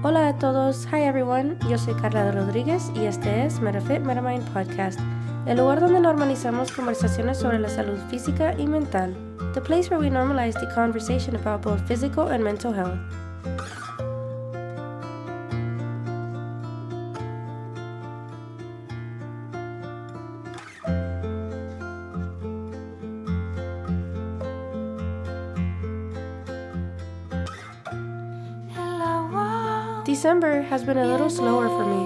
Hola a todos, hi everyone, yo soy Carla Rodríguez y este es Metafit Metamind Podcast, el lugar donde normalizamos conversaciones sobre la salud física y mental, the place where we normalize the conversation about both physical and mental health. December has been a little slower for me,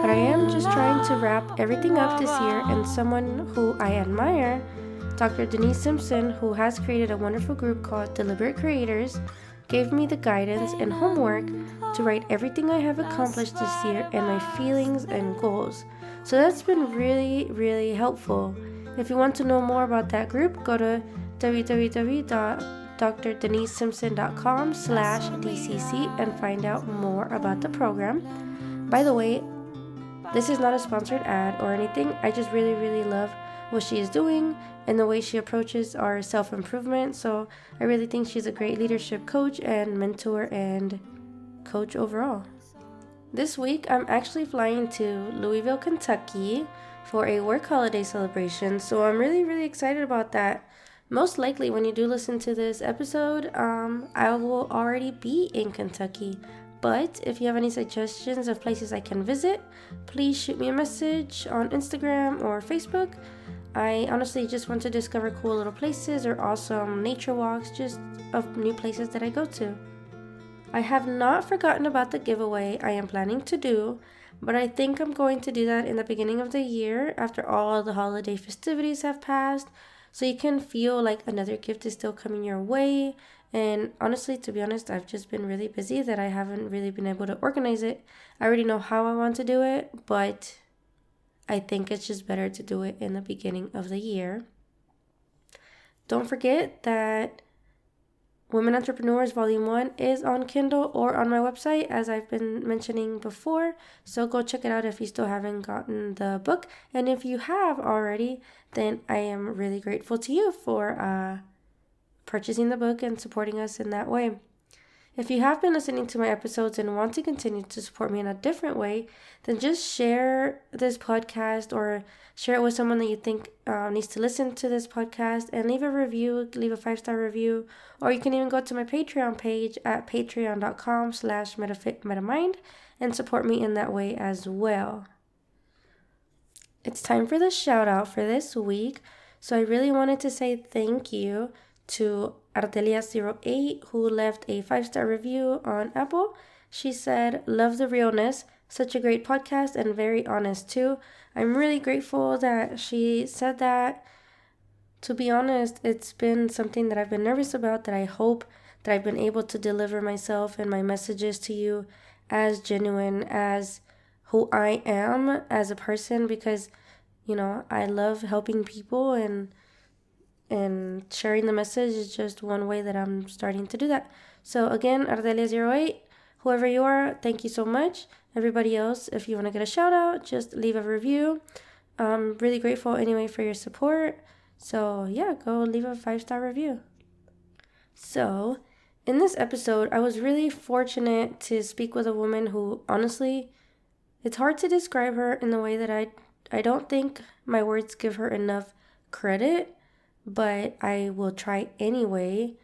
but I am just trying to wrap everything up this year, and someone who I admire, Dr. Denise Simpson, who has created a wonderful group called Deliberate Creators, gave me the guidance and homework to write everything I have accomplished this year and my feelings and goals. So that's been really helpful. If you want to know more about that group, go to www.drdenisesimpson.com/DCC and find out more about the program. By the way, this is not a sponsored ad or anything. I just really love what she is doing and the way she approaches our self-improvement. So I really think she's a great leadership coach and mentor and coach overall. This week, I'm actually flying to Louisville, Kentucky for a work holiday celebration. So I'm really excited about that. Most likely, when you do listen to this episode, I will already be in Kentucky. But if you have any suggestions of places I can visit, please shoot me a message on Instagram or Facebook. I honestly just want to discover cool little places or awesome nature walks, just of new places that I go to. I have not forgotten about the giveaway I am planning to do, but I think I'm going to do that in the beginning of the year after all the holiday festivities have passed, so you can feel like another gift is still coming your way. And honestly, to be honest, I've just been really busy that I haven't really been able to organize it. I already know how I want to do it, but I think it's just better to do it in the beginning of the year. Don't forget that Women Entrepreneurs Volume 1 is on Kindle or on my website, as I've been mentioning before. So go check it out if you still haven't gotten the book. And if you have already, then I am really grateful to you for purchasing the book and supporting us in that way. If you have been listening to my episodes and want to continue to support me in a different way, then just share this podcast or share it with someone that you think needs to listen to this podcast, and leave a review, leave a 5-star review, or you can even go to my Patreon page at patreon.com/Metafit Metamind and support me in that way as well. It's time for the shout out for this week. So I really wanted to say thank you to Ardelia08, who left a 5-star review on Apple. She said, "Love the realness, such a great podcast and very honest too." I'm really grateful that she said that. To be honest, it's been something that I've been nervous about, that I hope that I've been able to deliver myself and my messages to you as genuine as who I am as a person, because, you know, I love helping people, and sharing the message is just one way that I'm starting to do that. So again, Ardelia08, whoever you are, thank you so much. Everybody else, if you want to get a shout out, just leave a review. I'm really grateful anyway for your support. So yeah, go leave a 5-star review. So in this episode, I was really fortunate to speak with a woman who, honestly, it's hard to describe her in the way that I don't think my words give her enough credit, but I will try anyway.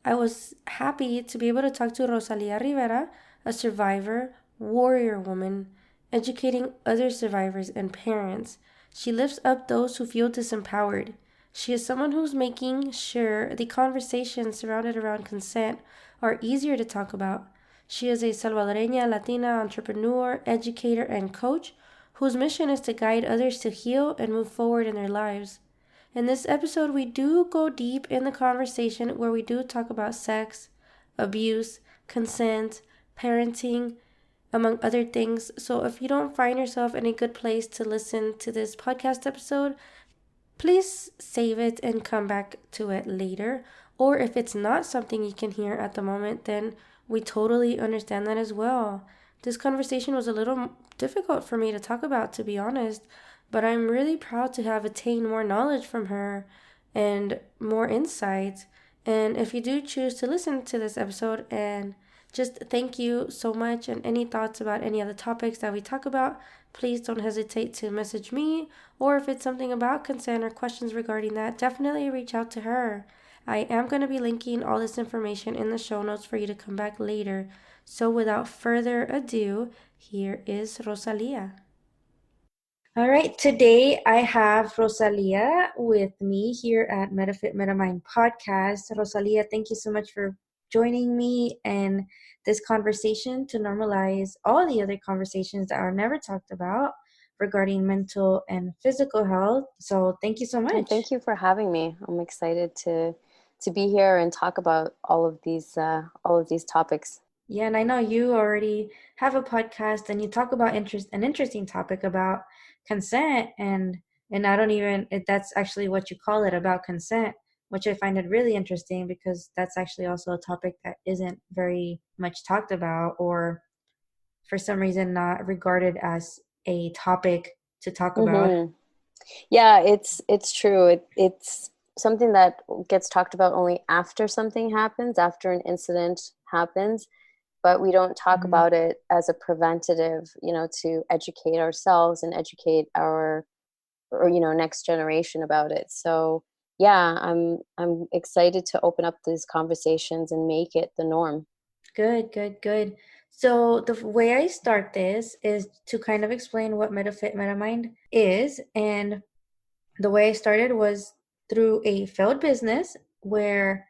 I was happy to be able to talk to Rosalia Rivera, a survivor, warrior woman, educating other survivors and parents. She lifts up those who feel disempowered. She is someone who's making sure the conversations surrounded around consent are easier to talk about. She is a Salvadoreña Latina entrepreneur, educator, and coach whose mission is to guide others to heal and move forward in their lives. In this episode, we do go deep in the conversation, where we do talk about sex, abuse, consent, parenting, among other things. So if you don't find yourself in a good place to listen to this podcast episode, please save it and come back to it later. Or if it's not something you can hear at the moment, then we totally understand that as well. This conversation was a little difficult for me to talk about, to be honest, but I'm really proud to have attained more knowledge from her and more insights. And if you do choose to listen to this episode and Just thank you so much. And any thoughts about any of the topics that we talk about, please don't hesitate to message me. Or if it's something about consent or questions regarding that, definitely reach out to her. I am going to be linking all this information in the show notes for you to come back later. So without further ado, here is Rosalia. All right, today I have Rosalia with me here at Metafit Metamind podcast. Rosalia, thank you so much for joining me in this conversation to normalize all the other conversations that are never talked about regarding mental and physical health. So thank you so much. And thank you for having me. I'm excited to be here and talk about all of these topics. Yeah, and I know you already have a podcast and you talk about an interesting topic about consent and I don't even that's actually what you call it, about consent, which I find it really interesting because that's actually also a topic that isn't very much talked about, or for some reason not regarded as a topic to talk about. Mm-hmm. Yeah, it's true. It's something that gets talked about only after something happens, after an incident happens, but we don't talk about it as a preventative, to educate ourselves and educate our, or next generation about it. So yeah, I'm excited to open up these conversations and make it the norm. Good. So the way I start this is to kind of explain what Metafit Metamind is, and the way I started was through a failed business where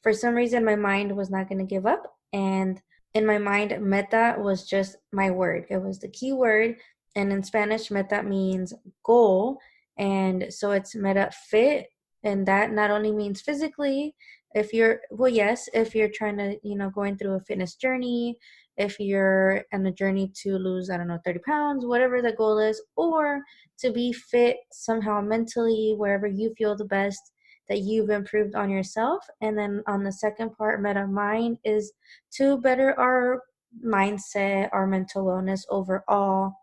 for some reason my mind was not going to give up, and in my mind meta was just my word. It was the key word, and in Spanish meta means goal, and so it's meta fit, and that not only means physically, if you're, well, yes, if you're trying to, going through a fitness journey, if you're on a journey to lose, I don't know, 30 pounds, whatever the goal is, or to be fit somehow mentally, wherever you feel the best, that you've improved on yourself. And then on the second part, meta mind, is to better our mindset, our mental wellness overall.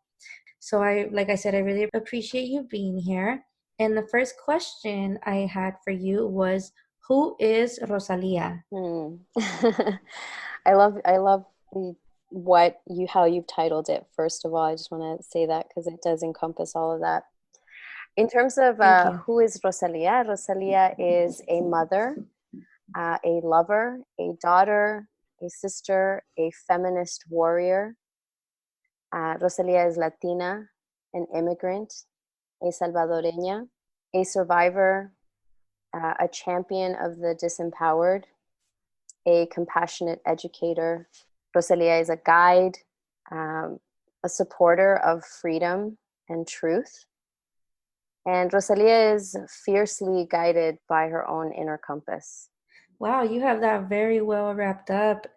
So like I said, I really appreciate you being here. And the first question I had for you was, who is Rosalia? I love how you've titled it. First of all, I just want to say that because it does encompass all of that. In terms of who is Rosalia, Rosalia is a mother, a lover, a daughter, a sister, a feminist warrior. Rosalia is Latina, an immigrant, a Salvadoreña, a survivor, a champion of the disempowered, a compassionate educator. Rosalia is a guide, a supporter of freedom and truth. And Rosalia is fiercely guided by her own inner compass. Wow, you have that very well wrapped up.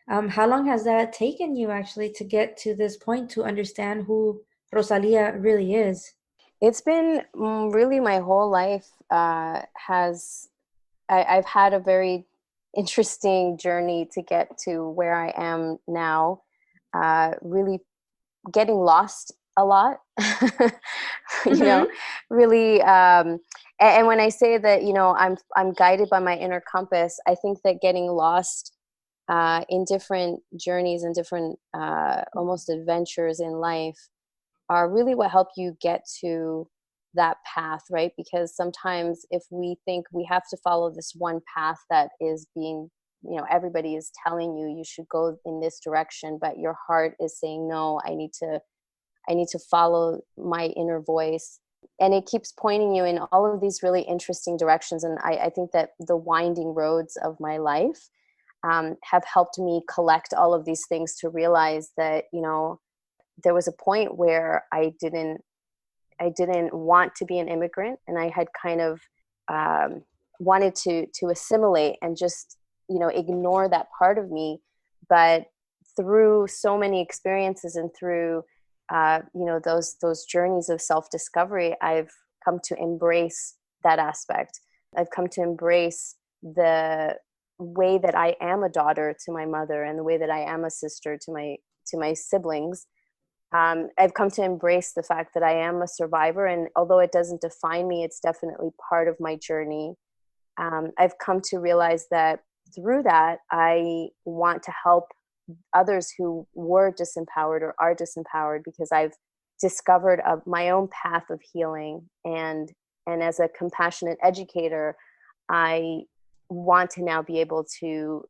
How long has that taken you actually to get to this point to understand who Rosalia really is? It's been really my whole life. I've had a very interesting journey to get to where I am now. Really getting lost a lot, really. And when I say that, I'm guided by my inner compass, I think that getting lost in different journeys and different almost adventures in life are really what help you get to that path, right? Because sometimes if we think we have to follow this one path that is being, everybody is telling you you should go in this direction, but your heart is saying, no, I need to follow my inner voice. And it keeps pointing you in all of these really interesting directions. And I think that the winding roads of my life have helped me collect all of these things to realize that, there was a point where I didn't want to be an immigrant, and I had kind of wanted to assimilate and just, ignore that part of me. But through so many experiences and through those journeys of self-discovery, I've come to embrace that aspect. I've come to embrace the way that I am a daughter to my mother and the way that I am a sister to my siblings. I've come to embrace the fact that I am a survivor, and although it doesn't define me, it's definitely part of my journey. I've come to realize that through that, I want to help others who were disempowered or are disempowered, because I've discovered my own path of healing. And as a compassionate educator, I want to now be able to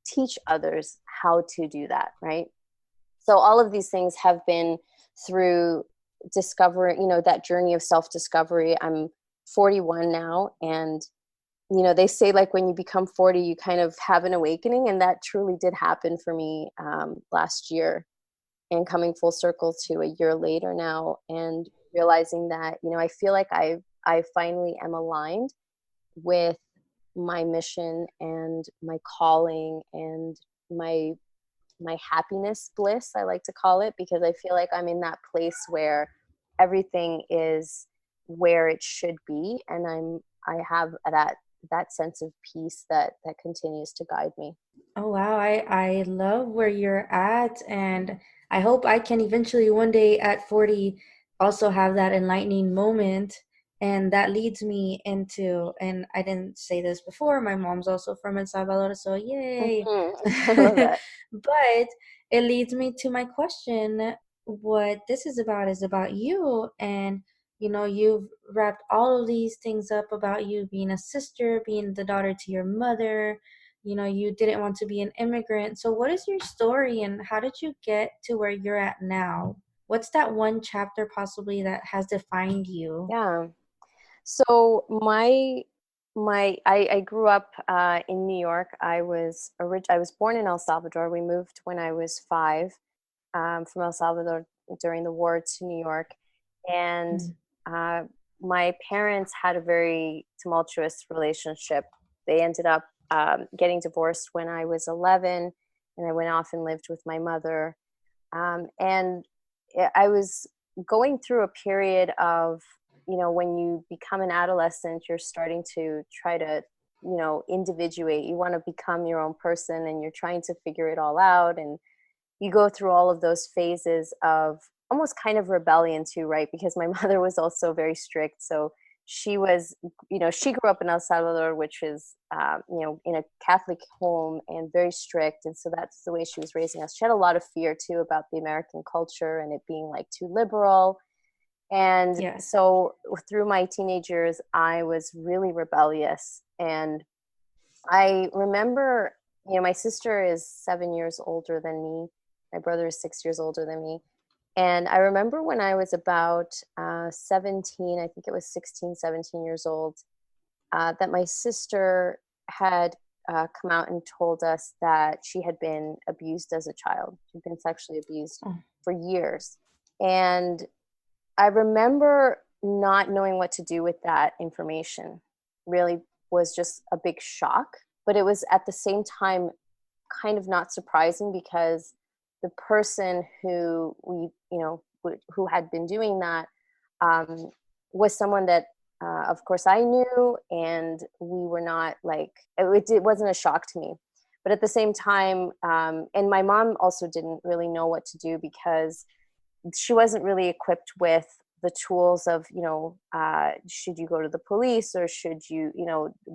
teach others how to do that, right? So all of these things have been through discovering, that journey of self-discovery. I'm 41 now, and they say, like, when you become 40, you kind of have an awakening, and that truly did happen for me last year, and coming full circle to a year later now, and realizing that, I feel like I finally am aligned with my mission and my calling and my happiness bliss, I like to call it, because I feel like I'm in that place where everything is where it should be, and I have that sense of peace that continues to guide me. Oh wow, I love where you're at, and I hope I can eventually one day at 40 also have that enlightening moment. And that leads me into, and I didn't say this before, my mom's also from El Salvador, so yay. I love that. But it leads me to my question. What this is about you, and you've wrapped all of these things up about you being a sister, being the daughter to your mother. You didn't want to be an immigrant. So what is your story, and how did you get to where you're at now? What's that one chapter possibly that has defined you? Yeah. So I grew up in New York. I was born in El Salvador. We moved when I was 5 from El Salvador during the war to New York, and Mm. uh, my parents had a very tumultuous relationship. They ended up getting divorced when I was 11, and I went off and lived with my mother. And I was going through a period of, when you become an adolescent, you're starting to try to, individuate. You want to become your own person, and you're trying to figure it all out. And you go through all of those phases of almost kind of rebellion too, right? Because my mother was also very strict. So she was, she grew up in El Salvador, which is, in a Catholic home and very strict. And so that's the way she was raising us. She had a lot of fear too about the American culture and it being like too liberal. And Yes. so through my teenage years, I was really rebellious. And I remember, my sister is 7 years older than me. My brother is 6 years older than me. And I remember when I was about 17, I think it was 16, 17 years old, that my sister had come out and told us that she had been abused as a child. She'd been sexually abused Oh. for years. And I remember not knowing what to do with that information. Really was just a big shock. But it was at the same time kind of not surprising, because the person who who had been doing that was someone that, of course, I knew, and we were not like, it wasn't a shock to me. But at the same time, and my mom also didn't really know what to do, because she wasn't really equipped with the tools of, should you go to the police, or should you,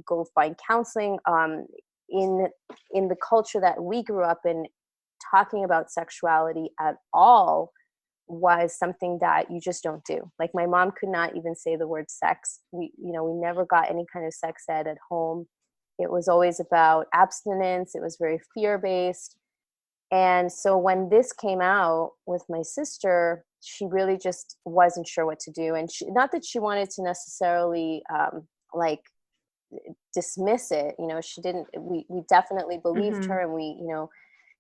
go find counseling? In the culture that we grew up in, talking about sexuality at all was something that you just don't do. Like, my mom could not even say the word sex. We never got any kind of sex ed at home. It was always about abstinence. It was very fear-based. And so when this came out with my sister, she really just wasn't sure what to do. And not that she wanted to necessarily like dismiss it. She didn't. We definitely believed Mm-hmm. her, and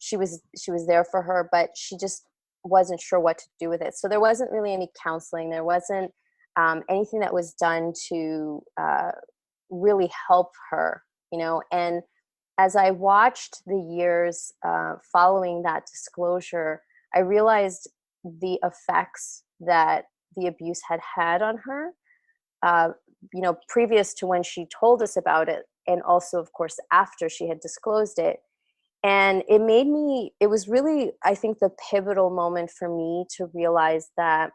she was there for her, but she just wasn't sure what to do with it. So there wasn't really any counseling. There wasn't anything that was done to really help her. And as I watched the years following that disclosure, I realized the effects that the abuse had had on her, previous to when she told us about it, and also, of course, after she had disclosed it. And it was really, I think, the pivotal moment for me to realize that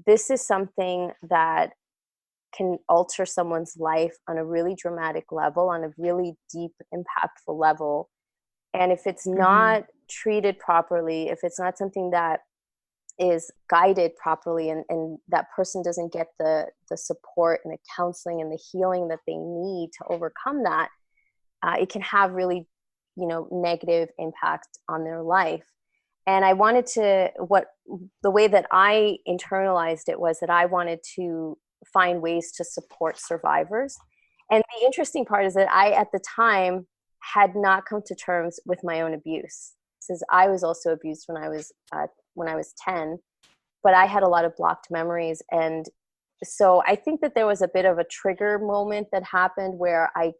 this is something that can alter someone's life on a really dramatic level, on a really deep, impactful level. And if it's Mm-hmm. not treated properly, if it's not something that is guided properly, and that person doesn't get the support and the counseling and the healing that they need to overcome that, it can have really, negative impact on their life. And I wanted to, the way that I internalized it was that I wanted to find ways to support survivors. And the interesting part is that I, at the time, had not come to terms with my own abuse, since I was also abused when I was 10, but I had a lot of blocked memories. And so I think that there was a bit of a trigger moment that happened where I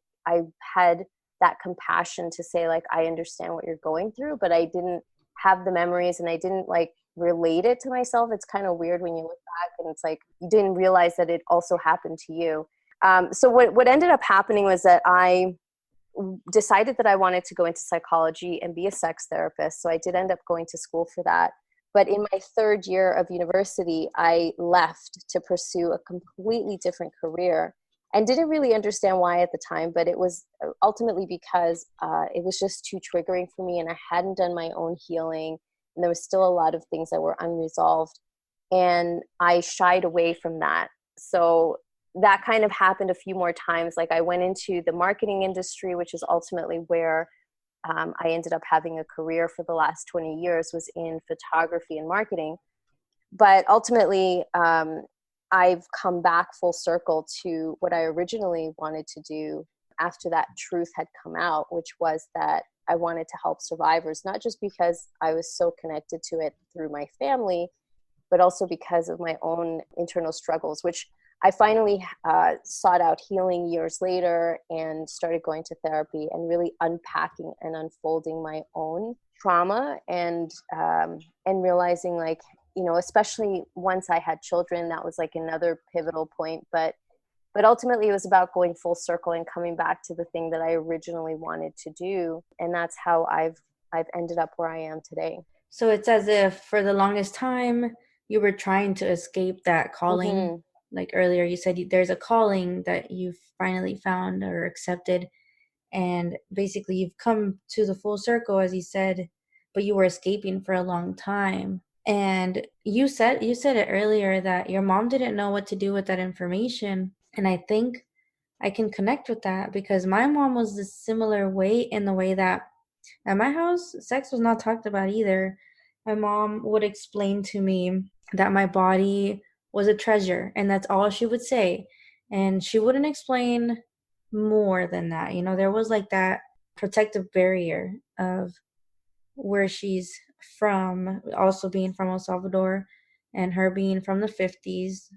had that compassion to say, like, I understand what you're going through, but I didn't have the memories, and I didn't like relate it to myself. It's kind of weird when you look back and it's like you didn't realize that it also happened to you. So what ended up happening was that I decided that I wanted to go into psychology and be a sex therapist. So I did end up going to school for that. But in my third year of university, I left to pursue a completely different career, and didn't really understand why at the time, but it was ultimately because it was just too triggering for me, and I hadn't done my own healing, and there was still a lot of things that were unresolved, and I shied away from that. So that kind of happened a few more times. Like, I went into the marketing industry, which is ultimately where I ended up having a career for the last 20 years, was in photography and marketing. But ultimately, I've come back full circle to what I originally wanted to do after that truth had come out, which was that I wanted to help survivors, not just because I was so connected to it through my family, but also because of my own internal struggles, which I finally sought out healing years later, and started going to therapy and really unpacking and unfolding my own trauma, and realizing, like, especially once I had children, that was like another pivotal point. But ultimately it was about going full circle and coming back to the thing that I originally wanted to do. And that's how I've ended up where I am today. So it's as if for the longest time you were trying to escape that calling. Mm-hmm. Like earlier you said there's a calling that you've finally found or accepted, and basically you've come to the full circle, as you said, but you were escaping for a long time. And you said it earlier that your mom didn't know what to do with that information. And I think I can connect with that, because my mom was the similar way, in the way that at my house, sex was not talked about either. My mom would explain to me that my body was a treasure, and that's all she would say. And she wouldn't explain more than that. There was like that protective barrier of where she's from, also being from El Salvador, and her being from the 50s.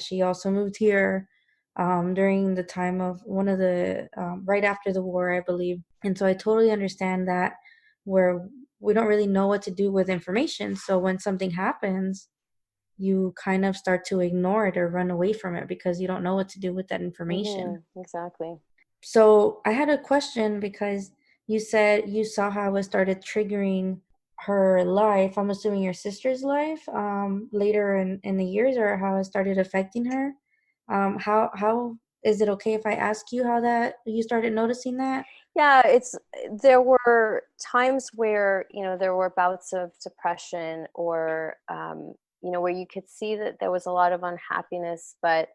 She also moved here during the time of one of the, right after the war, I believe. And so I totally understand that, where we don't really know what to do with information. So when something happens, you kind of start to ignore it or run away from it because you don't know what to do with that information. Mm-hmm. Exactly. So I had a question, because you said you saw how it started triggering her life. I'm assuming your sister's life, later in the years, or how it started affecting her. How is it okay if I ask you how that you started noticing that? Yeah, there were times where, there were bouts of depression, or, where you could see that there was a lot of unhappiness, but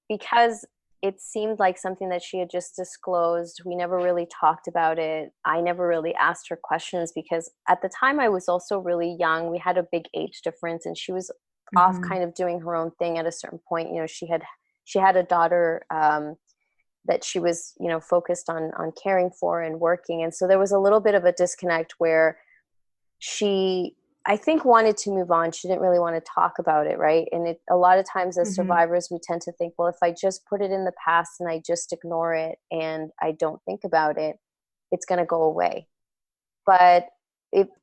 because it seemed like something that she had just disclosed, we never really talked about it. I never really asked her questions, because at the time I was also really young. We had a big age difference, and she was off Mm-hmm. kind of doing her own thing at a certain point. She had a daughter, that she was, focused on caring for and working. And so there was a little bit of a disconnect where she, I think, wanted to move on. She didn't really want to talk about it, right? And a lot of times as Mm-hmm. survivors, we tend to think, well, if I just put it in the past and I just ignore it and I don't think about it, it's going to go away. But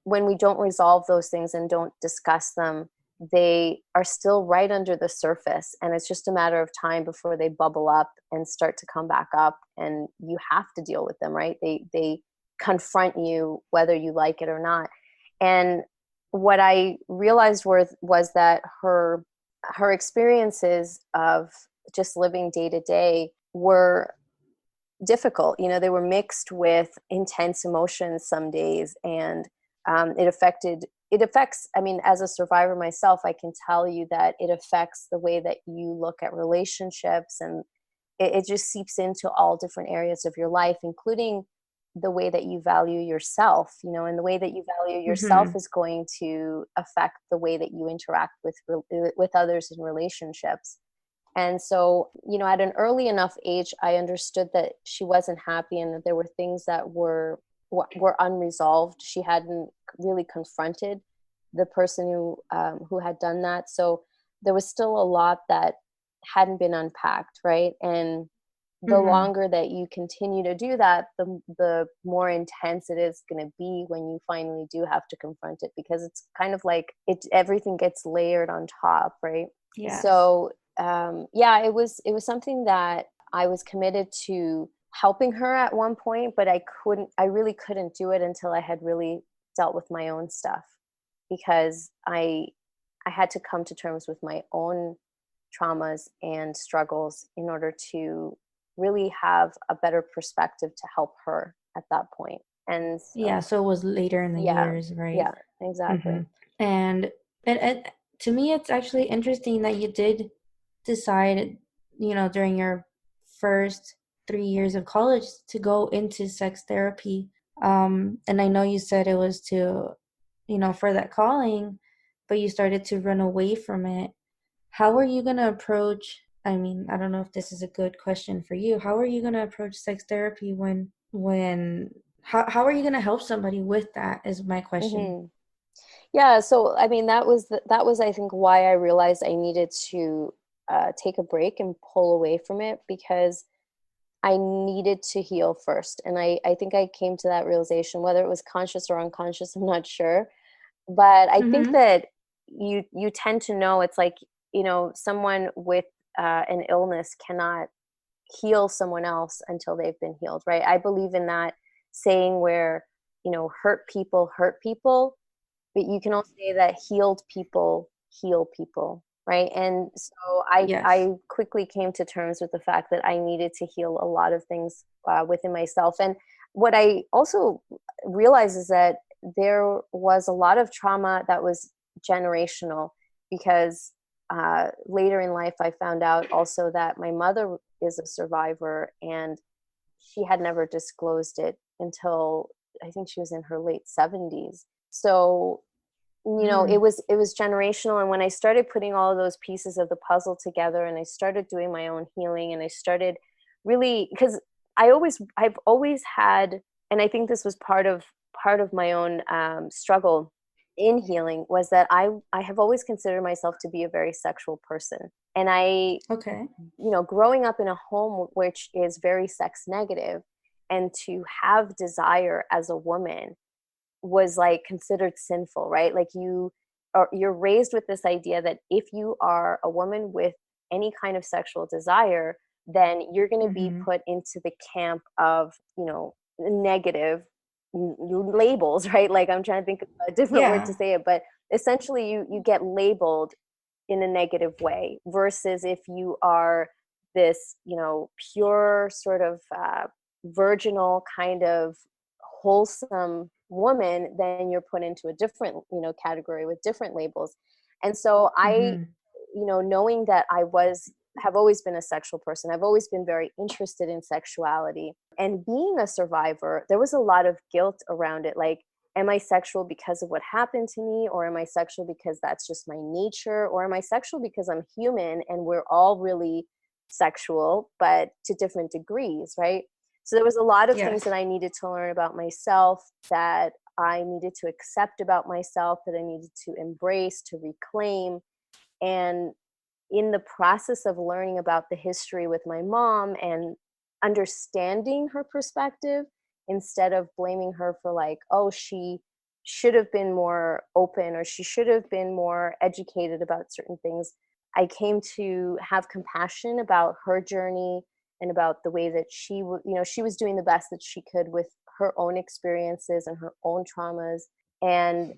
when we don't resolve those things and don't discuss them, they are still right under the surface, and it's just a matter of time before they bubble up and start to come back up, and you have to deal with them, right? They confront you whether you like it or not. And what I realized was that her experiences of just living day to day were difficult. They were mixed with intense emotions some days, and it affects, I mean, as a survivor myself, I can tell you that it affects the way that you look at relationships, and it just seeps into all different areas of your life, including the way that you value yourself, you know, and the way that you value yourself Mm-hmm. is going to affect the way that you interact with others in relationships. And so, you know, at an early enough age, I understood that she wasn't happy and that there were things that were unresolved. She hadn't really confronted the person who had done that. So there was still a lot that hadn't been unpacked, right? And the Mm-hmm. longer that you continue to do that, the more intense it is going to be when you finally do have to confront it, because it's kind of like everything gets layered on top, right? Yes. So yeah, it was something that I was committed to helping her at one point, but I really couldn't do it until I had really dealt with my own stuff, because I had to come to terms with my own traumas and struggles in order to really have a better perspective to help her at that point. And Yeah, so, so it was later in the yeah, years, right? yeah, exactly. Mm-hmm. And to me, it's actually interesting that you did decide, during your first 3 years of college to go into sex therapy. And I know you said it was to, for that calling, but you started to run away from it. How are you going to approach, I mean, I don't know if this is a good question for you. How are you going to approach sex therapy how are you going to help somebody with that is my question. Hmm. Yeah, so I mean, that was I think why I realized I needed to take a break and pull away from it, because I needed to heal first. And I think I came to that realization, whether it was conscious or unconscious, I'm not sure. But I think Mm-hmm. that you tend to know, it's like, you know, someone with an illness cannot heal someone else until they've been healed, right? I believe in that saying where, you know, hurt people, but you can also say that healed people heal people, right? And so Yes. I quickly came to terms with the fact that I needed to heal a lot of things within myself. And what I also realized is that there was a lot of trauma that was generational, because later in life I found out also that my mother is a survivor, and she had never disclosed it until I think she was in her late 70s. So, you know, it Mm. was generational. And when I started putting all of those pieces of the puzzle together, and I started doing my own healing, and I started really, because I've always had, and I think this was part of my own struggle in healing, was that I have always considered myself to be a very sexual person. And I, Okay. you know, growing up in a home which is very sex negative, and to have desire as a woman was like considered sinful, right? Like you're raised with this idea that if you are a woman with any kind of sexual desire, then you're going to be Mm-hmm. put into the camp of, you know, negative labels, right? Like, I'm trying to think of a different word to Yeah. say it, but essentially you get labeled in a negative way, versus if you are this, you know, pure sort of virginal kind of wholesome woman, then you're put into a different, you know, category with different labels. And so I, Mm-hmm. you know, knowing that I was have always been a sexual person, I've always been very interested in sexuality, and being a survivor, there was a lot of guilt around it. Like, am I sexual because of what happened to me, or am I sexual because that's just my nature, or am I sexual because I'm human and we're all really sexual but to different degrees, right? So there was a lot of things Yes. that I needed to learn about myself, that I needed to accept about myself, that I needed to embrace, to reclaim. And in the process of learning about the history with my mom and understanding her perspective, instead of blaming her for, like, oh, she should have been more open, or she should have been more educated about certain things, I came to have compassion about her journey, and about the way that you know, she was doing the best that she could with her own experiences and her own traumas. And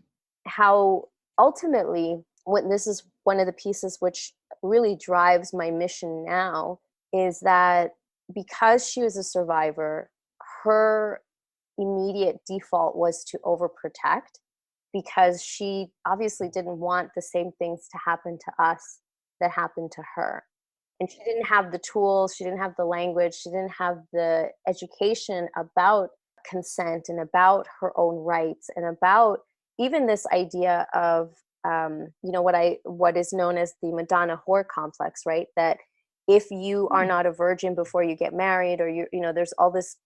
how ultimately, what this is one of the pieces which really drives my mission now, is that because she was a survivor, her immediate default was to overprotect. because she obviously didn't want the same things to happen to us that happened to her. And she didn't have the tools, she didn't have the language, she didn't have the education about consent and about her own rights and about even this idea of what is known as the Madonna whore complex, right? That if you are not a virgin before you get married, or there's all this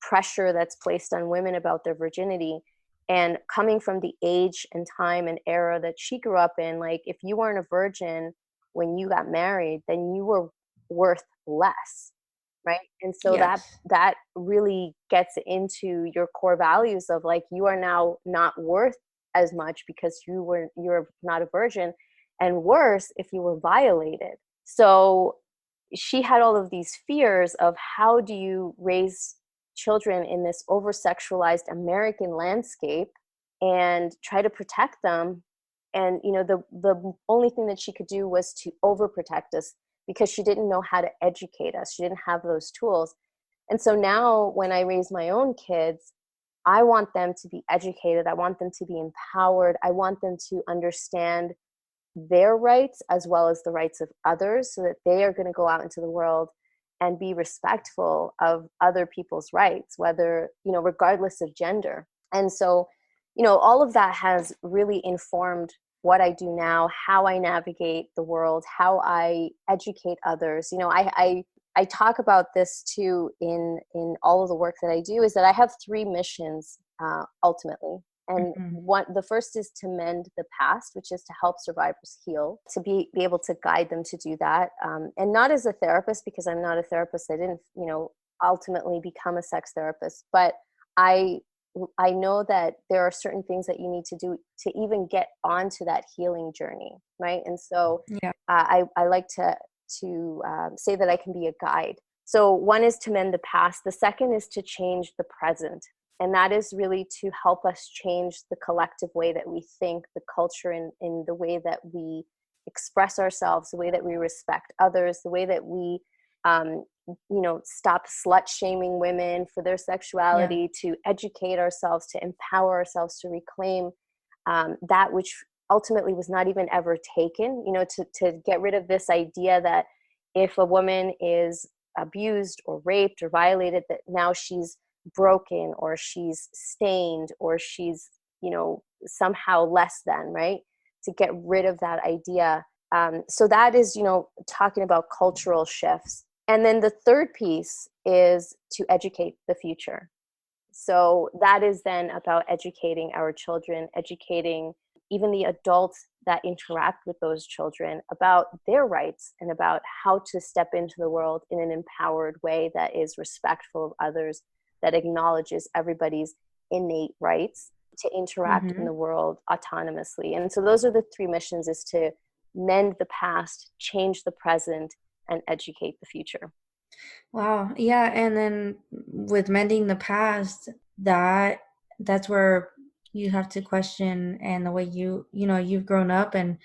pressure that's placed on women about their virginity. And coming from the age and time and era that she grew up in, like, if you weren't a virgin when you got married, then you were worth less, right? And so Yes. that really gets into your core values of, like, you are now not worth as much because you're not a virgin, and worse if you were violated. So she had all of these fears of, how do you raise children in this over-sexualized American landscape and try to protect them? And the only thing that she could do was to overprotect us, because she didn't know how to educate us. She didn't have those tools. And so now when I raise my own kids, I want them to be educated. I want them to be empowered. I want them to understand their rights as well as the rights of others, so that they are going to go out into the world and be respectful of other people's rights, whether, regardless of gender. And so, all of that has really informed what I do now, how I navigate the world, how I educate others. I talk about this too in all of the work that I do, is that I have 3 missions ultimately. And the first is to mend the past, which is to help survivors heal, to be able to guide them to do that. And not as a therapist, because I'm not a therapist. I didn't, ultimately become a sex therapist, but I know that there are certain things that you need to do to even get onto that healing journey, right? And so Yeah. I like to say that I can be a guide. So one is to mend the past. The second is to change the present. And that is really to help us change the collective way that we think, the culture, in the way that we express ourselves, the way that we respect others, the way that we, stop slut shaming women for their sexuality, to educate ourselves, to empower ourselves, to reclaim that which ultimately was not even ever taken, to get rid of this idea that if a woman is abused or raped or violated, that now she's broken or she's stained or she's, somehow less than, right? To get rid of that idea. So that is, talking about cultural shifts. And then the third piece is to educate the future. So that is then about educating our children, educating even the adults that interact with those children about their rights and about how to step into the world in an empowered way that is respectful of others, that acknowledges everybody's innate rights to interact in the world autonomously. And so those are the 3 missions: is to mend the past, change the present, and educate the future. Wow. Yeah. And then with mending the past, that's where you have to question, and the way you've grown up, and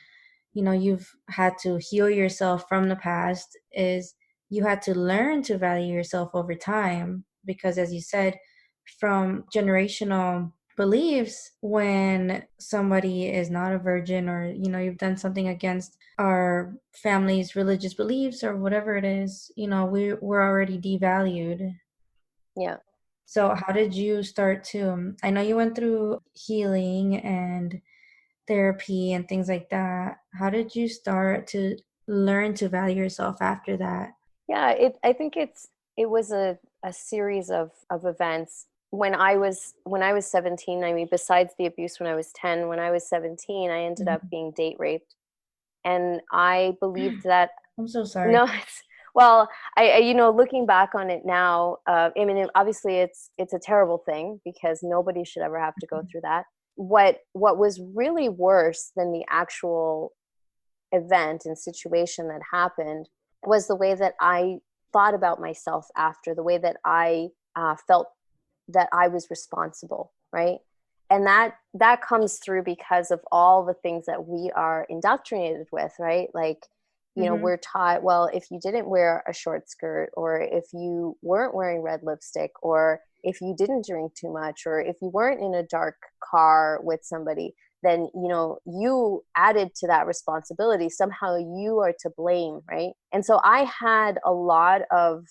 you've had to heal yourself from the past, is you had to learn to value yourself over time, because as you said, from generational beliefs, when somebody is not a virgin, or you've done something against our family's religious beliefs or whatever it is, we're already devalued. Yeah. So how did you start to, I know you went through healing and therapy and things like that. How did you start to learn to value yourself after that? Yeah, I think it was a series of events. When I was 17, I mean, besides the abuse when I was 10, when I was 17, I ended up Mhm. being date raped. And I believed that, I'm so sorry. no, well, looking back on it now, I mean, obviously it's a terrible thing, because nobody should ever have to go through that. What was really worse than the actual event and situation that happened was the way that I thought about myself after, the way that I felt that I was responsible, right? And that comes through because of all the things that we are indoctrinated with, right? Like, we're taught, well, if you didn't wear a short skirt, or if you weren't wearing red lipstick, or if you didn't drink too much, or if you weren't in a dark car with somebody, then, you added to that responsibility. Somehow you are to blame, right? And so I had a lot of,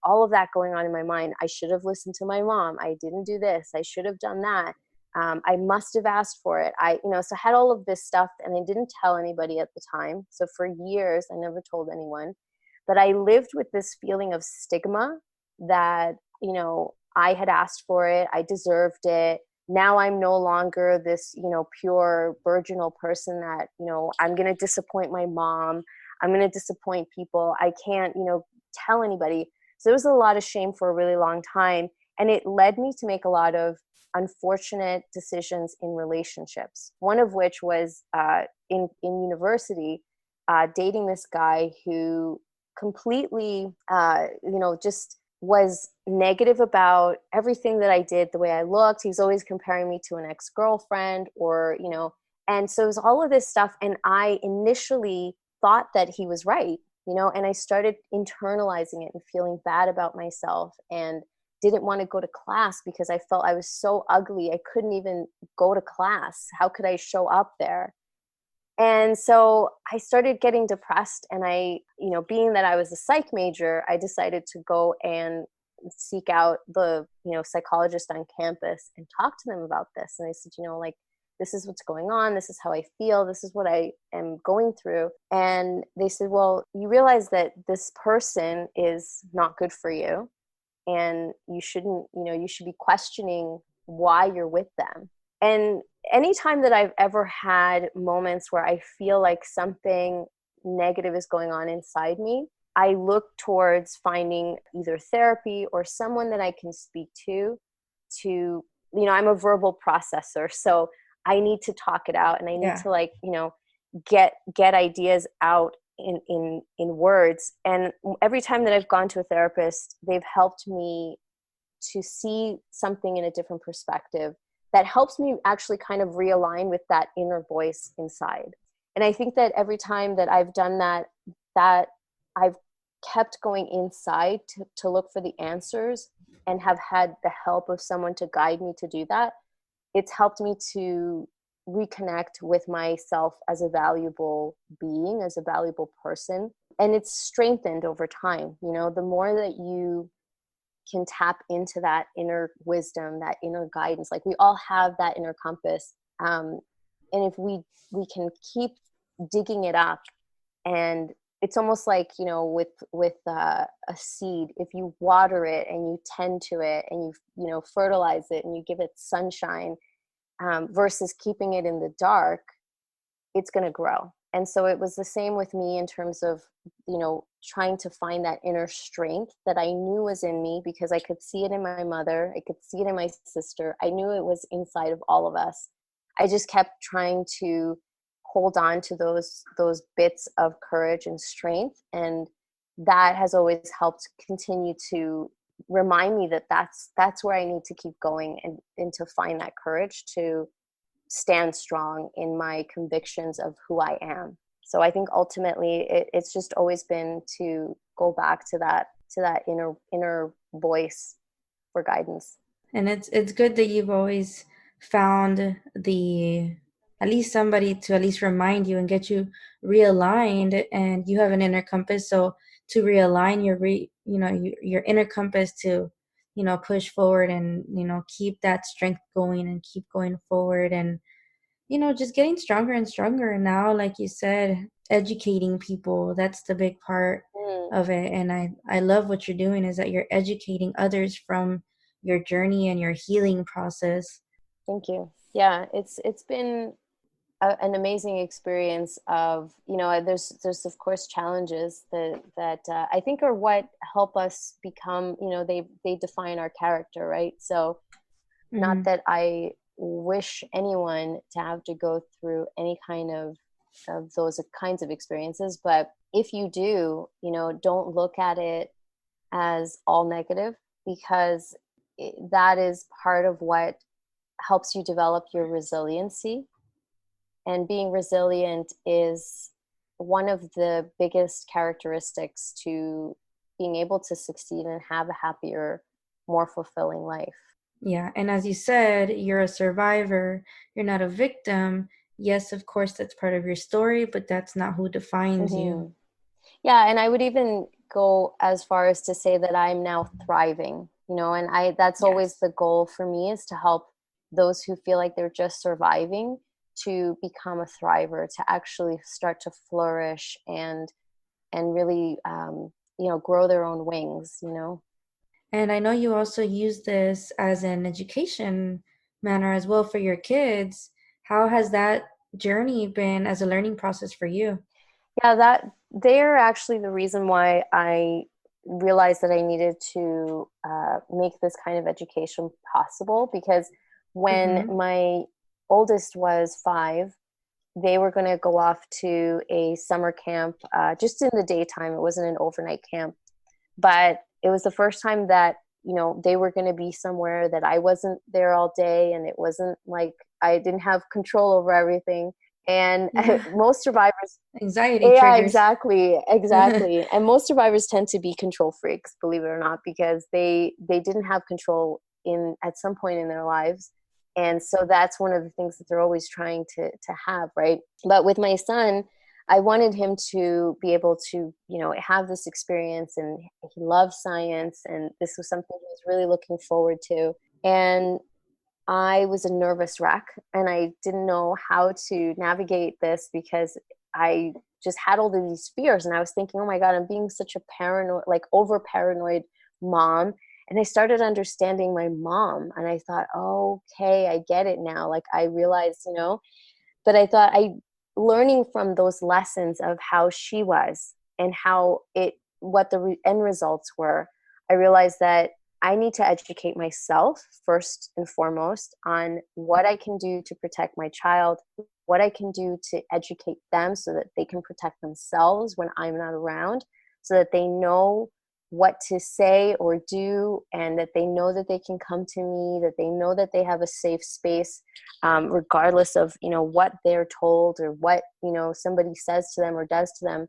all of that going on in my mind. I should have listened to my mom. I didn't do this. I should have done that. I must have asked for it. So I had all of this stuff, and I didn't tell anybody at the time. So for years, I never told anyone. But I lived with this feeling of stigma that, I had asked for it. I deserved it. Now I'm no longer this, pure virginal person that, I'm going to disappoint my mom. I'm going to disappoint people. I can't, tell anybody. So there was a lot of shame for a really long time. And it led me to make a lot of unfortunate decisions in relationships. One of which was in university, dating this guy who completely, just was negative about everything that I did, the way I looked. He was always comparing me to an ex-girlfriend, or, and so it was all of this stuff. And I initially thought that he was right, and I started internalizing it and feeling bad about myself, and didn't want to go to class because I felt I was so ugly. I couldn't even go to class. How could I show up there? And so I started getting depressed, and I, being that I was a psych major, I decided to go and seek out the, psychologist on campus and talk to them about this. And I said, this is what's going on. This is how I feel. This is what I am going through. And they said, well, you realize that this person is not good for you, and you shouldn't, you should be questioning why you're with them. And anytime that I've ever had moments where I feel like something negative is going on inside me, I look towards finding either therapy or someone that I can speak to, I'm a verbal processor. So I need to talk it out, and I need to get ideas out in words. And every time that I've gone to a therapist, they've helped me to see something in a different perspective that helps me actually kind of realign with that inner voice inside. And I think that every time that I've done that I've kept going inside to look for the answers, and have had the help of someone to guide me to do that. It's helped me to reconnect with myself as a valuable being, as a valuable person. And it's strengthened over time. The more that you can tap into that inner wisdom, that inner guidance, like we all have that inner compass. And if we can keep digging it up, and it's almost like, with a seed, if you water it and you tend to it, and you fertilize it and you give it sunshine, versus keeping it in the dark, it's going to grow. And so it was the same with me in terms of, trying to find that inner strength that I knew was in me, because I could see it in my mother. I could see it in my sister. I knew it was inside of all of us. I just kept trying to hold on to those bits of courage and strength. And that has always helped continue to remind me that that's where I need to keep going, and to find that courage to stand strong in my convictions of who I am. So I think ultimately it's just always been to go back to that inner voice for guidance. And it's good that you've always found at least somebody to at least remind you and get you realigned, and you have an inner compass. So to realign your inner compass to, push forward and, keep that strength going and keep going forward, and, just getting stronger and stronger. And now, like you said, educating people, that's the big part of it. And I love what you're doing, is that you're educating others from your journey and your healing process. Thank you. Yeah, it's been an amazing experience of, there's of course challenges that I think are what help us become, they define our character, right? So not that I wish anyone to have to go through any kind of those kinds of experiences, but if you do, don't look at it as all negative, because that is part of what helps you develop your resiliency. And being resilient is one of the biggest characteristics to being able to succeed and have a happier, more fulfilling life. Yeah. And as you said, you're a survivor. You're not a victim. Yes, of course, that's part of your story, but that's not who defines you. Yeah, and I would even go as far as to say that I'm now thriving, and that's always Yes. the goal for me, is to help those who feel like they're just surviving to become a thriver, to actually start to flourish and really grow their own wings. And I know you also use this as an education manner as well for your kids. How has that journey been as a learning process for you? Yeah, that they're actually the reason why I realized that I needed to make this kind of education possible. Because when Mm-hmm. my oldest was 5, they were going to go off to a summer camp, just in the daytime. It wasn't an overnight camp, but it was the first time that they were going to be somewhere that I wasn't there all day, and it wasn't like I didn't have control over everything. And Yeah. most survivors, Anxiety yeah, triggers. exactly. And most survivors tend to be control freaks, believe it or not, because they didn't have control in at some point in their lives. And so that's one of the things that they're always trying to have, right? But with my son, I wanted him to be able to, have this experience, and he loves science, and this was something he was really looking forward to. And I was a nervous wreck, and I didn't know how to navigate this, because I just had all of these fears, and I was thinking, oh my God, I'm being such a paranoid, like over paranoid mom. And I started understanding my mom, and I thought, oh, okay, I get it now. Like I realized, but I thought learning from those lessons of how she was and what the end results were, I realized that I need to educate myself first and foremost on what I can do to protect my child, what I can do to educate them so that they can protect themselves when I'm not around, so that they know what to say or do, and that they know that they can come to me, that they know that they have a safe space, regardless of what they're told or what somebody says to them or does to them.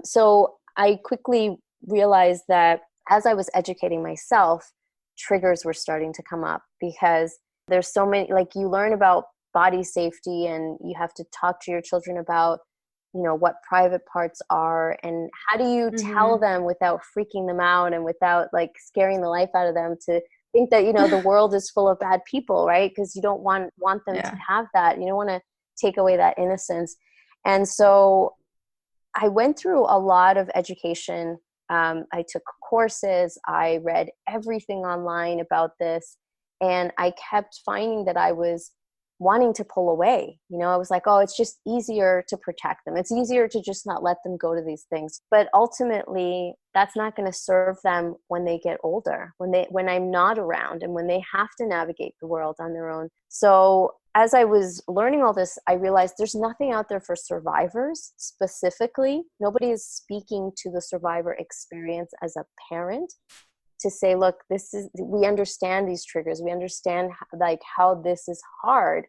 So I quickly realized that as I was educating myself, triggers were starting to come up, because there's so many, like, you learn about body safety, and you have to talk to your children about what private parts are, and how do you tell Mm-hmm. them without freaking them out and without like scaring the life out of them to think that the world is full of bad people, right? Because you don't want them to Yeah. have that. You don't want to take away that innocence. And so I went through a lot of education. I took courses, I read everything online about this, and I kept finding that I was wanting to pull away. I was like, oh, it's just easier to protect them. It's easier to just not let them go to these things. But ultimately, that's not going to serve them when they get older, when I'm not around, and when they have to navigate the world on their own. So as I was learning all this, I realized there's nothing out there for survivors specifically. Nobody is speaking to the survivor experience as a parent to say, look, we understand these triggers. We understand like how this is hard.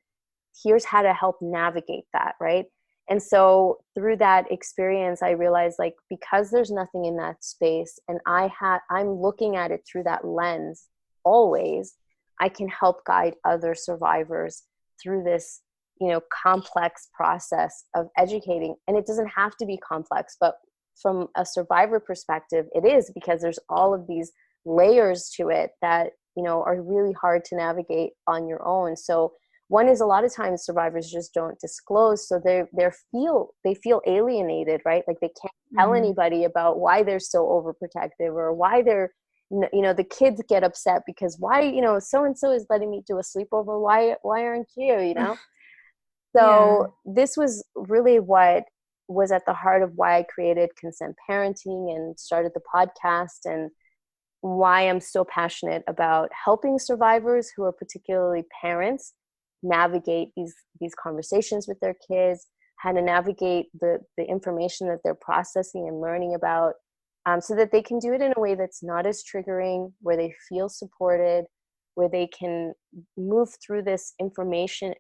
Here's how to help navigate that, right? And so through that experience, I realized, like, because there's nothing in that space, and I'm looking at it through that lens always, I can help guide other survivors through this, complex process of educating. And it doesn't have to be complex, but from a survivor perspective, it is, because there's all of these layers to it that, are really hard to navigate on your own. So one is, a lot of times survivors just don't disclose, so they feel alienated, right? Like they can't tell Mm-hmm. anybody about why they're so overprotective, or why they're, the kids get upset because why, so and so is letting me do a sleepover, why aren't you? Yeah. So this was really what was at the heart of why I created Consent Parenting and started the podcast, and why I'm so passionate about helping survivors, who are particularly parents, navigate these conversations with their kids, how to navigate the information that they're processing and learning about, so that they can do it in a way that's not as triggering, where they feel supported, where they can move through this information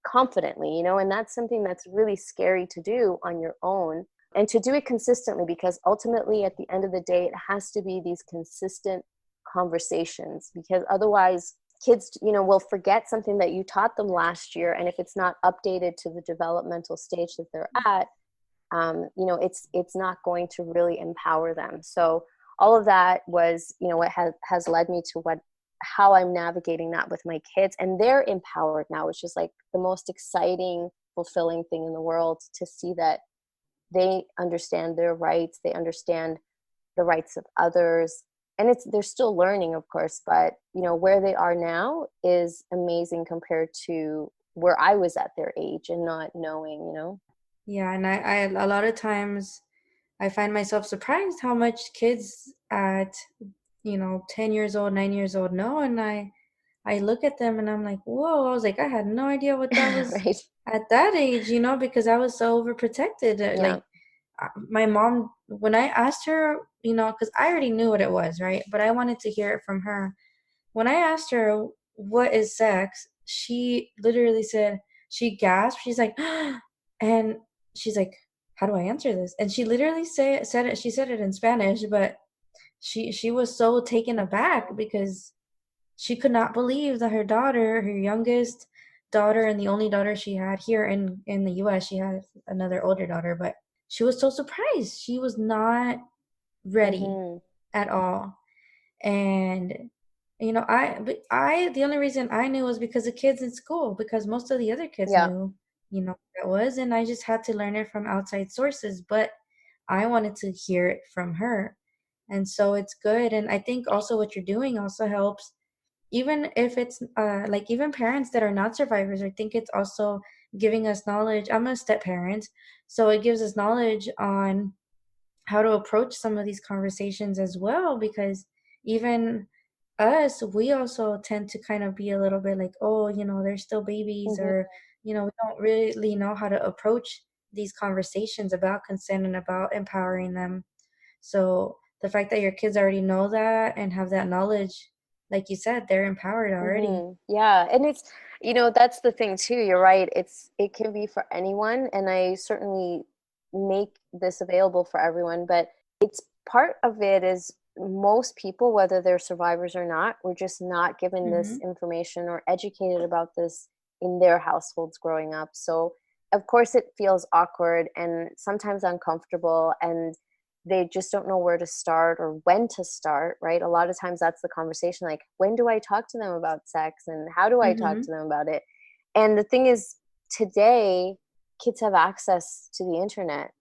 confidently, and that's something that's really scary to do on your own, and to do it consistently, because ultimately at the end of the day, it has to be these consistent conversations, because otherwise kids, will forget something that you taught them last year. And if it's not updated to the developmental stage that they're at, it's not going to really empower them. So all of that was, what has led me to how I'm navigating that with my kids, and they're empowered now, which is like the most exciting, fulfilling thing in the world, to see that they understand their rights, they understand the rights of others. And they're still learning, of course, but where they are now is amazing compared to where I was at their age and not knowing. Yeah, and I a lot of times I find myself surprised how much kids at 10 years old, 9 years old know. And I look at them and I'm like, whoa, I was like, I had no idea what that was Right. at that age, because I was so overprotected. Yeah. Like my mom, when I asked her, because I already knew what it was, right? But I wanted to hear it from her. When I asked her, what is sex? She literally said, she gasped. She's like, and she's like, how do I answer this? And she literally said it. She said it in Spanish, but she was so taken aback because she could not believe that her daughter, her youngest daughter and the only daughter she had here in the US, she had another older daughter, but she was so surprised. She was not ready at all. And the only reason I knew was because the kids in school, because most of the other kids knew, what it was, and I just had to learn it from outside sources, but I wanted to hear it from her. And so it's good. And I think also what you're doing also helps, even if it's like even parents that are not survivors. I think it's also giving us knowledge. I'm a step parent, so it gives us knowledge on how to approach some of these conversations as well, because even us, we also tend to kind of be a little bit like, oh, they're still babies, or we don't really know how to approach these conversations about consent and about empowering them. So the fact that your kids already know that and have that knowledge, like you said, they're empowered already. Yeah, and it's that's the thing too. You're right. It can be for anyone, and I certainly make this available for everyone. But it's part of it is most people, whether they're survivors or not, were just not given this information or educated about this in their households growing up. So of course it feels awkward and sometimes uncomfortable, and they just don't know where to start or when to start, right? A lot of times that's the conversation, like, when do I talk to them about sex and how do I talk to them about it? And the thing is, today, kids have access to the internet,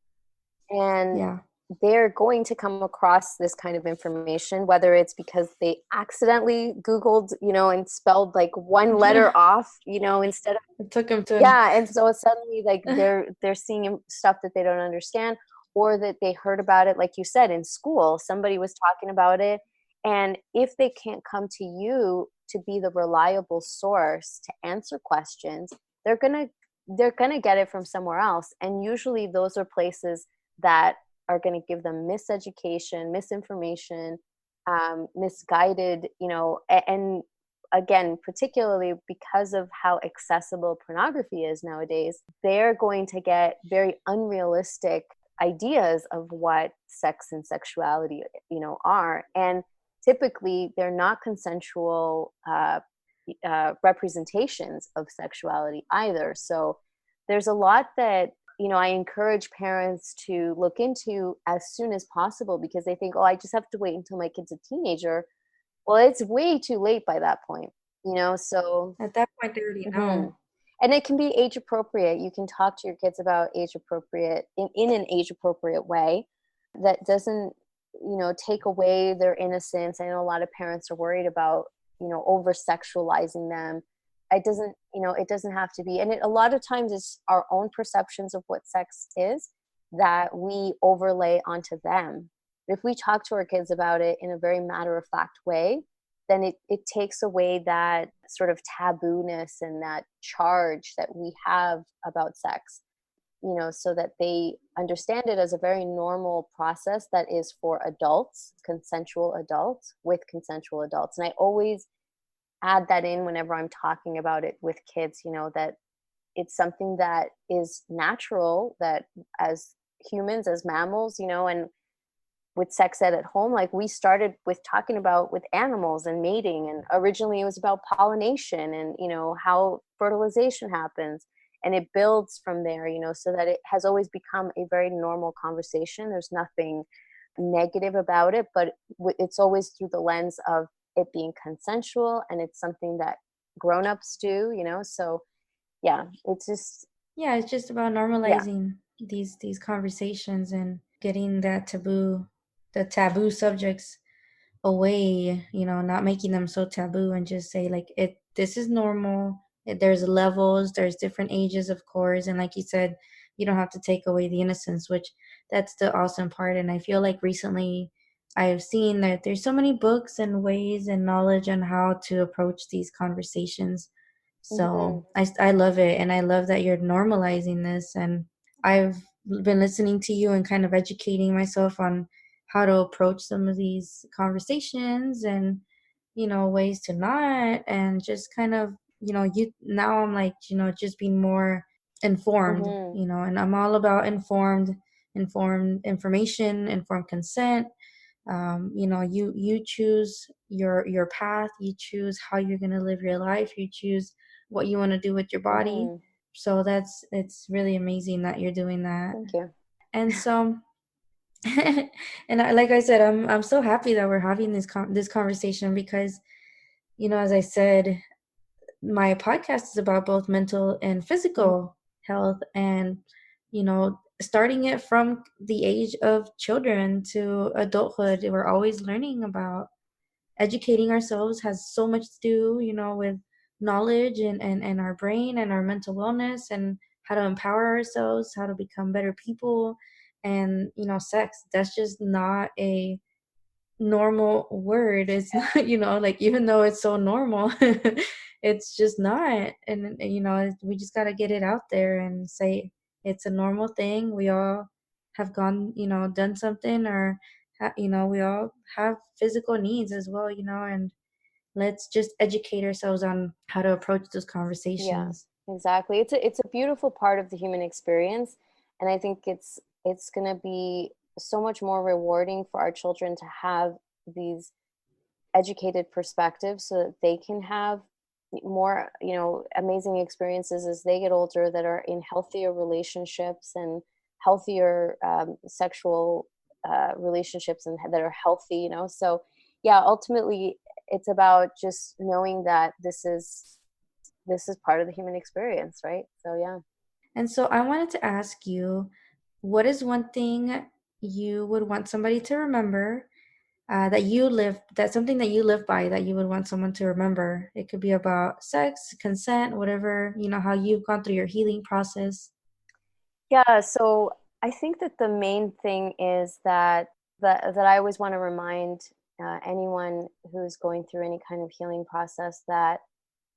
and they're going to come across this kind of information, whether it's because they accidentally Googled, and spelled like one letter off, instead of, it took them to, and so suddenly like they're seeing stuff that they don't understand, or that they heard about it, like you said, in school, somebody was talking about it. And if they can't come to you to be the reliable source to answer questions, they're gonna get it from somewhere else. And usually those are places that are going to give them miseducation, misinformation, misguided, and again, particularly because of how accessible pornography is nowadays, they're going to get very unrealistic ideas of what sex and sexuality, are. And typically they're not consensual representations of sexuality either. So there's a lot that, I encourage parents to look into as soon as possible, because they think, oh, I just have to wait until my kid's a teenager. Well, it's way too late by that point, so at that point they already know. And it can be age appropriate. You can talk to your kids about age appropriate in an age appropriate way that doesn't, take away their innocence. I know a lot of parents are worried about, over sexualizing them. It doesn't have to be. And a lot of times it's our own perceptions of what sex is that we overlay onto them. But if we talk to our kids about it in a very matter-of-fact way, then it takes away that sort of taboo-ness and that charge that we have about sex, so that they understand it as a very normal process that is for adults, consensual adults with consensual adults. And I always add that in whenever I'm talking about it with kids, that it's something that is natural, that as humans, as mammals, and with sex ed at home, like we started with talking about with animals and mating, and originally it was about pollination and how fertilization happens, and it builds from there, so that it has always become a very normal conversation. There's nothing negative about it, but it's always through the lens of it being consensual, and it's something that grown-ups do, so yeah, it's just it's just about yeah. normalizing these conversations and getting the taboo subjects away, not making them so taboo, and just say like this is normal. There's levels, there's different ages, of course, and like you said, you don't have to take away the innocence, which that's the awesome part. And I feel like recently I've seen that there's so many books and ways and knowledge on how to approach these conversations. Hmm. So I love it, and I love that you're normalizing this. And I've been listening to you and kind of educating myself on how to approach some of these conversations, and ways to not, and just kind of you now I'm like just being more informed, Hmm. and I'm all about informed information, informed consent. You choose your path, you choose how you're going to live your life, you choose what you want to do with your body. Hmm. So it's really amazing that you're doing that. Thank you. And so and like I said, I'm so happy that we're having this conversation, because as I said, my podcast is about both mental and physical health, and starting it from the age of children to adulthood, we're always learning about. Educating ourselves has so much to do, with knowledge and our brain and our mental wellness, and how to empower ourselves, how to become better people. And sex, that's just not a normal word. It's not, like, even though it's so normal, it's just not. And we just got to get it out there and say it's a normal thing. We all have gone, done something, or we all have physical needs as well, and let's just educate ourselves on how to approach those Yeah, conversations. exactly. It's a beautiful part of the human experience, and I think it's going to be so much more rewarding for our children to have these educated perspectives, so that they can have more, amazing experiences as they get older, that are in healthier relationships and healthier sexual relationships, and that are healthy, so yeah, ultimately it's about just knowing that this is part of the human experience, right? So yeah. And so I wanted to ask you, what is one thing you would want somebody to remember, that's something that you live by, that you would want someone to remember? It could be about sex, consent, whatever, how you've gone through your healing process. Yeah, so I think that the main thing is that I always want to remind anyone who's going through any kind of healing process that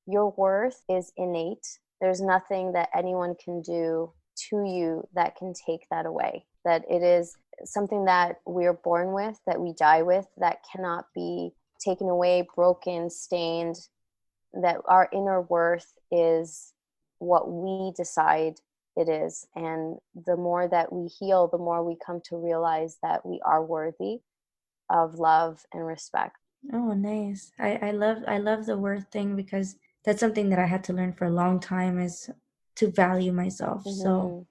your worth is innate. There's nothing that anyone can do to you that can take that away. That it is something that we're born with, that we die with, that cannot be taken away, broken, stained. That our inner worth is what we decide it is. And the more that we heal, the more we come to realize that we are worthy of love and respect. Oh, nice. I love the word thing, because that's something that I had to learn for a long time, is to value myself. So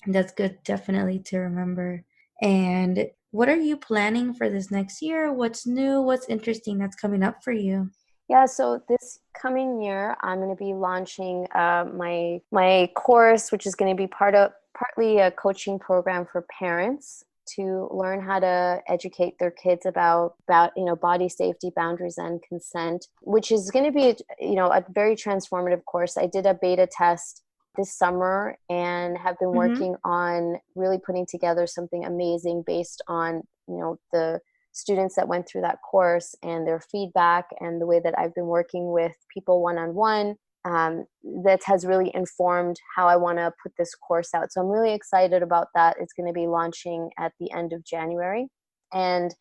Hmm. that's good, definitely, to remember. And what are you planning for this next year? What's new? What's interesting that's coming up for you? Yeah, so this coming year, I'm going to be launching my course, which is going to be partly a coaching program for parents to learn how to educate their kids about body safety, boundaries, and consent, which is going to be a very transformative course. I did a beta test this summer and have been Mm-hmm. working on really putting together something amazing based on the students that went through that course and their feedback, and the way that I've been working with people one-on-one, that has really informed how I want to put this course out. So I'm really excited about that. It's going to be launching at the end of January. And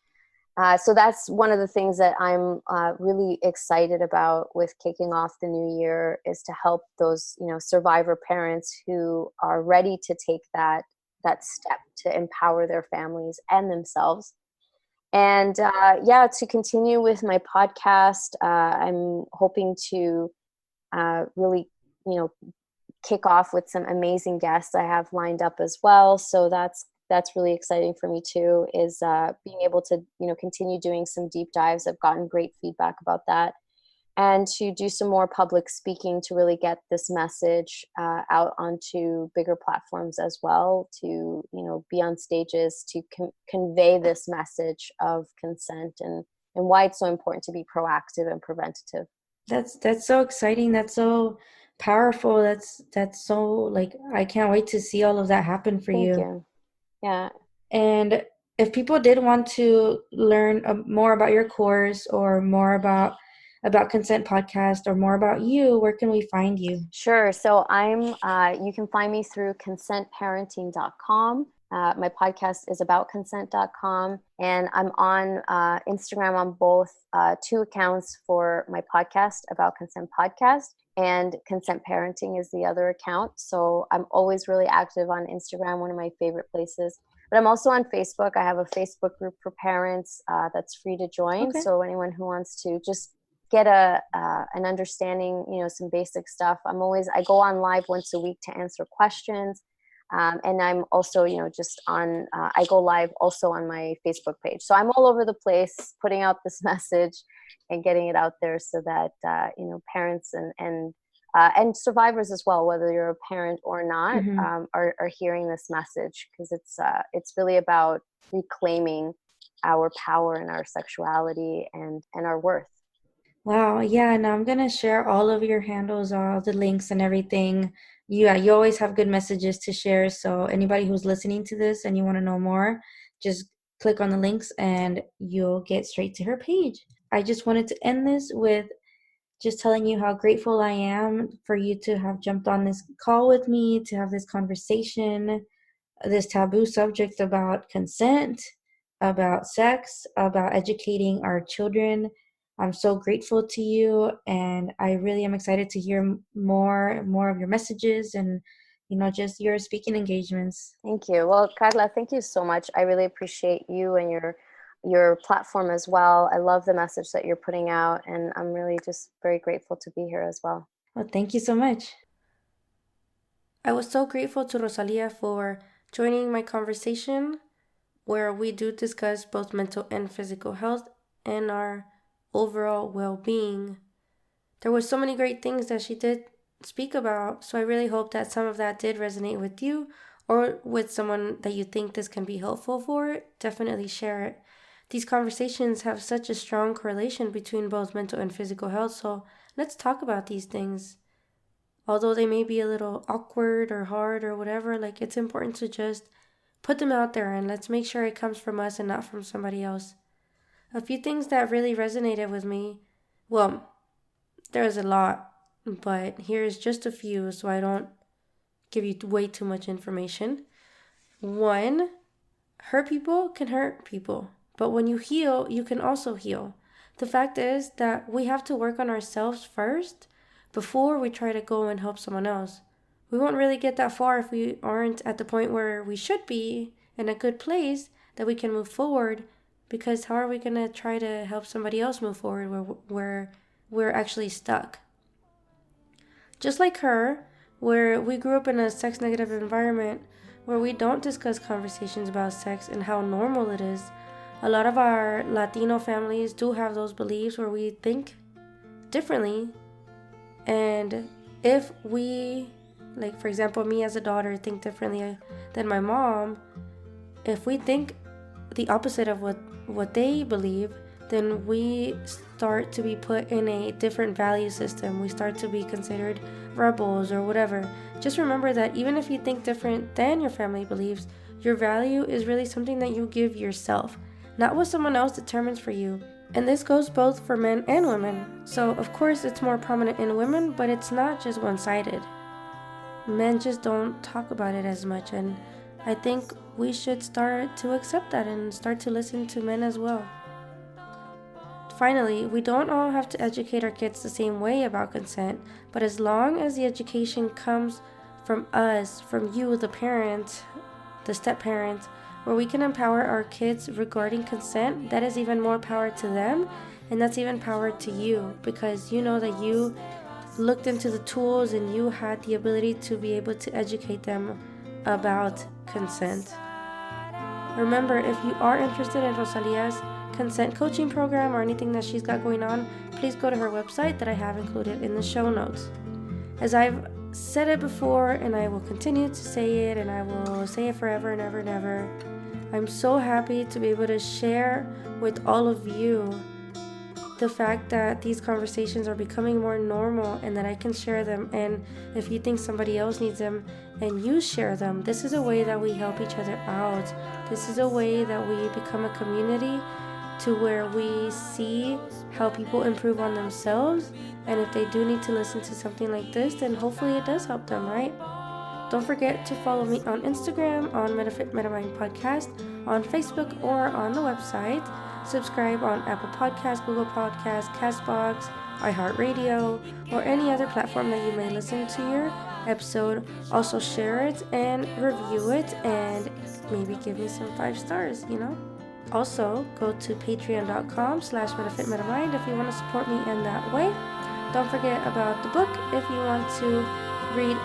So that's one of the things that I'm really excited about with kicking off the new year, is to help those, survivor parents who are ready to take that step to empower their families and themselves. And to continue with my podcast, I'm hoping to really, kick off with some amazing guests I have lined up as well. So that's really exciting for me too, is being able to, continue doing some deep dives. I've gotten great feedback about that. And to do some more public speaking to really get this message out onto bigger platforms as well, to, be on stages to convey this message of consent, and why it's so important to be proactive and preventative. That's so exciting. That's so powerful. That's so, like, I can't wait to see all of that happen for Thank you. you. Yeah. And if people did want to learn more about your course, or more about Consent Podcast, or more about you, where can we find you? Sure. So you can find me through consentparenting.com. My podcast is aboutconsent.com, and I'm on Instagram on both, two accounts for my podcast, About Consent Podcast, and Consent Parenting is the other account. So I'm always really active on Instagram, one of my favorite places. But I'm also on Facebook. I have a Facebook group for parents that's free to join. Okay. So anyone who wants to just get an understanding, some basic stuff. I go on live once a week to answer questions. And I'm also, just on, I go live also on my Facebook page. So I'm all over the place putting out this message and getting it out there, so that, parents and survivors as well, whether you're a parent or not, are hearing this message, because it's really about reclaiming our power and our sexuality and our worth. Wow, yeah, and I'm gonna share all of your handles, all the links and everything. Yeah, you always have good messages to share. So anybody who's listening to this and you want to know more, just click on the links and you'll get straight to her page. I just wanted to end this with just telling you how grateful I am for you to have jumped on this call with me, to have this conversation, this taboo subject about consent, about sex, about educating our children. I'm so grateful to you, and I really am excited to hear more of your messages, and just your speaking engagements. Thank you. Well, Carla, thank you so much. I really appreciate you and your platform as well. I love the message that you're putting out, and I'm really just very grateful to be here as well. Well, thank you so much. I was so grateful to Rosalia for joining my conversation, where we do discuss both mental and physical health and our overall well-being. There were so many great things that she did speak about, so I really hope that some of that did resonate with you, or with someone that you think this can be helpful for. Definitely share it. These conversations have such a strong correlation between both mental and physical health, so let's talk about these things. Although they may be a little awkward or hard or whatever, like, it's important to just put them out there, and let's make sure it comes from us and not from somebody else. A few things that really resonated with me, well, there's a lot, but here's just a few so I don't give you way too much information. 1, hurt people can hurt people, but when you heal, you can also heal. The fact is that we have to work on ourselves first before we try to go and help someone else. We won't really get that far if we aren't at the point where we should be, in a good place that we can move forward, because how are we going to try to help somebody else move forward where we're actually stuck? Just like her, where we grew up in a sex-negative environment where we don't discuss conversations about sex and how normal it is. A lot of our Latino families do have those beliefs where we think differently. And if we, like, for example, me as a daughter, think differently than my mom, if we think the opposite of what they believe, then we start to be put in a different value system. We start to be considered rebels or whatever. Just remember that even if you think different than your family believes, your value is really something that you give yourself, not what someone else determines for you. And this goes both for men and women. So of course it's more prominent in women, but it's not just one-sided. Men just don't talk about it as much, and I think we should start to accept that and start to listen to men as well. Finally, we don't all have to educate our kids the same way about consent, but as long as the education comes from us, from you, the parent, the step-parent, where we can empower our kids regarding consent, that is even more power to them, and that's even power to you, because you know that you looked into the tools and you had the ability to be able to educate them about consent. Remember, if you are interested in Rosalia's consent coaching program or anything that she's got going on, please go to her website that I have included in the show notes. As I've said it before, and I will continue to say it, and I will say it forever and ever and ever, I'm so happy to be able to share with all of you the fact that these conversations are becoming more normal and that I can share them. And if you think somebody else needs them and you share them, this is a way that we help each other out. This is a way that we become a community to where we see how people improve on themselves, and if they do need to listen to something like this, then hopefully it does help them, right? Don't forget to follow me on Instagram, on Metafit Metamind Podcast, on Facebook, or on the website. Subscribe on Apple Podcasts, Google Podcasts, CastBox, iHeartRadio, or any other platform that you may listen to your episode. Also share it and review it, and maybe give me some 5 stars, Also, go to patreon.com/metafitmetamind if you want to support me in that way. Don't forget about the book if you want to read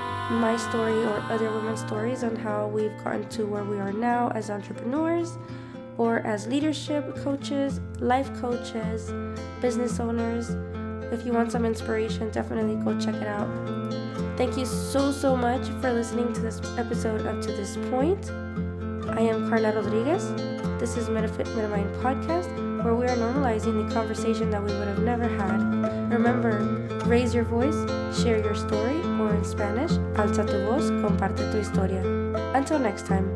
my story or other women's stories on how we've gotten to where we are now as entrepreneurs or as leadership coaches, life coaches, business owners. If you want some inspiration, definitely go check it out. Thank you so much for listening to this episode up to this point. I am Carla Rodriguez. This is Metafit Metamind Podcast, where we are normalizing the conversation that we would have never had. Remember, raise your voice, share your story, or in Spanish, alza tu voz, comparte tu historia. Until next time.